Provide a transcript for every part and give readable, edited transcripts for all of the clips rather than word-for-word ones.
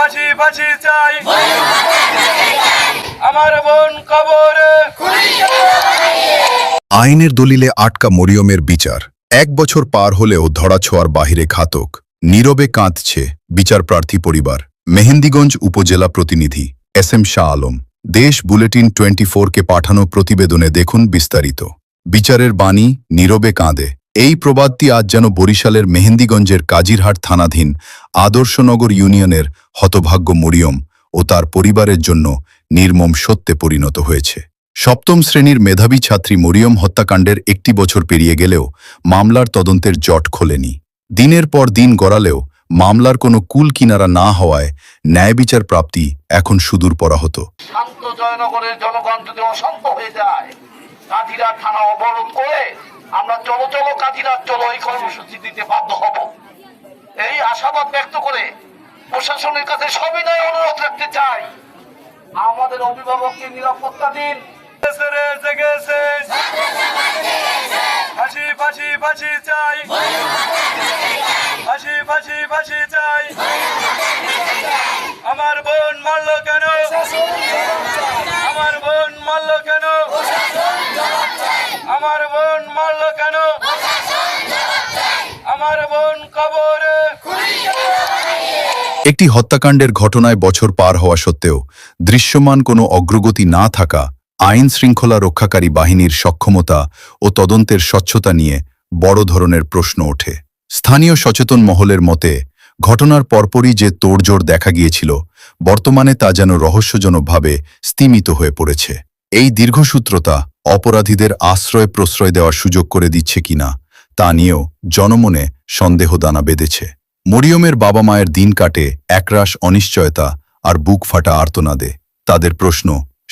ফাঁসি ফাঁসি চাই, আমার বোন কবরে। আইনের দলিলে আটকা মরিয়মের বিচার 1 বছর পার হলেও ধরাছোঁয়ার বাহিরে ঘাতক। নীরবে কাঁদছে বিচারপ্রার্থী পরিবার। মেহেন্দিগঞ্জ উপজেলা প্রতিনিধি SM শাহ আলম। দেশ বুলেটিন 24-কে পাঠানো প্রতিবেদনে দেখুন বিস্তারিত। বিচারের বাণী নীরবে কাঁদে। এই প্রবাদটি আজ যেন বরিশালের মেহেন্দিগঞ্জের কাজিরহাট থানাধীন আদর্শনগর ইউনিয়নের হতভাগ্য মরিয়ম ও তার পরিবারের জন্য নির্মম সত্যে পরিণত হয়েছে। 7ম শ্রেণীর মেধাবী ছাত্রী মরিয়ম হত্যাকাণ্ডের 1 বছর পেরিয়ে গেলেও মামলার তদন্তের জট খোলেনি। দিনের পর দিন গড়ালেও মামলার কোনো কুল কিনারা না হওয়ায় ন্যায় বিচার প্রাপ্তি এখন সুদূর পরাহত। শান্ত জয়নগরের জনগণ যদি অশান্ত হয়ে যায়, কাজিরহাট থানা অবরোধ করে আমরা চলো চলো কাজিরহাট চলো এই কর্মসূচি দিতে বাধ্য হব। এই আশাবাদ ব্যক্ত করে প্রশাসনের কাছে সবিনয় অনুরোধ রাখতে চাই, আমাদের অভিভাবককে নিরাপত্তা দিন। ফাঁসি ফাঁসি ফাঁসি চাই, ফাঁসি ফাঁসি ফাঁসি চাই, আমার বোন মারল কেন, আমার বোন মারল কেন, আমার বোন মারল কেন, আমার বোন কবরে। একটি হত্যাকাণ্ডের ঘটনায় বছর পার হওয়া সত্ত্বেও দৃশ্যমান কোনো অগ্রগতি না থাকা আইন শৃঙ্খলা রক্ষাকারী বাহিনীর সক্ষমতা ও তদন্তের স্বচ্ছতা নিয়ে বড় ধরনের প্রশ্ন ওঠে। স্থানীয় সচেতন মহলের মতে ঘটনার পরপরই যে তোড়জোড় দেখা গিয়েছিল, বর্তমানে তা যেন রহস্যজনকভাবে স্তিমিত হয়ে পড়েছে। এই দীর্ঘসূত্রতা অপরাধীদের আশ্রয় প্রশ্রয় দেওয়ার সুযোগ করে দিচ্ছে কিনা তা নিয়েও জনমনে সন্দেহ দানা বেঁধেছে। মরিয়মের বাবা মায়ের দিন কাটে একরাশ অনিশ্চয়তা আর বুক ফাটা আর্তনাদে। তাদের প্রশ্ন,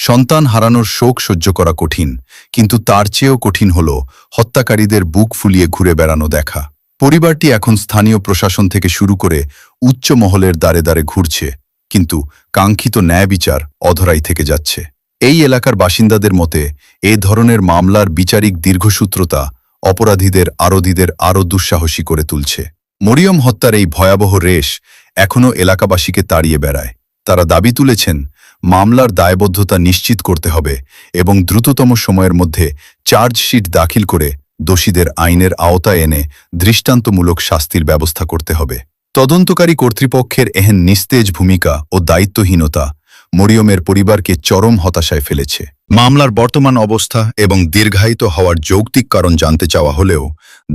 সন্তান হারানোর শোক সহ্য করা কঠিন, কিন্তু তার চেয়েও কঠিন হল হত্যাকারীদের বুক ফুলিয়ে ঘুরে বেড়ানো দেখা। পরিবারটি এখন স্থানীয় প্রশাসন থেকে শুরু করে উচ্চ মহলের দ্বারে দ্বারে ঘুরছে, কিন্তু কাঙ্ক্ষিত ন্যায় বিচার অধরাই থেকে যাচ্ছে। এই এলাকার বাসিন্দাদের মতে এ ধরনের মামলার বিচারিক দীর্ঘসূত্রতা অপরাধীদের আরও দুঃসাহসী করে তুলছে। মরিয়ম হত্যার এই ভয়াবহ রেশ এখনও এলাকাবাসীকে তাড়িয়ে বেড়ায়। তারা দাবি তুলেছেন মামলার দায়বদ্ধতা নিশ্চিত করতে হবে এবং দ্রুততম সময়ের মধ্যে চার্জশিট দাখিল করে দোষীদের আইনের আওতায় এনে দৃষ্টান্তমূলক শাস্তির ব্যবস্থা করতে হবে। তদন্তকারী কর্তৃপক্ষের এহেন নিস্তেজ ভূমিকা ও দায়িত্বহীনতা মরিয়মের পরিবারকে চরম হতাশায় ফেলেছে। মামলার বর্তমান অবস্থা এবং দীর্ঘায়িত হওয়ার যৌক্তিক কারণ জানতে চাওয়া হলেও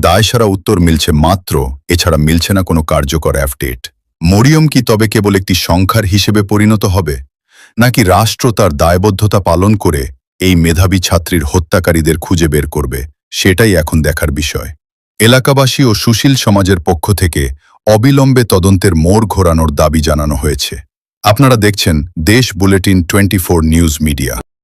দায়সারা উত্তর মিলছে মাত্র, এছাড়া মিলছে না কোনো কার্যকর আপডেট। মরিয়ম কি তবে কেবল একটি সংখ্যার হিসেবে পরিণত হবে, নাকি রাষ্ট্র তার দায়বদ্ধতা পালন করে এই মেধাবী ছাত্রীর হত্যাকারীদের খুঁজে বের করবে, সেটাই এখন দেখার বিষয়। এলাকাবাসী ও সুশীল সমাজের পক্ষ থেকে অবিলম্বে তদন্তের মোড় ঘোরানোর দাবি জানানো হয়েছে। আপনারা দেখছেন দেশ বুলেটিন 24 নিউজ মিডিয়া।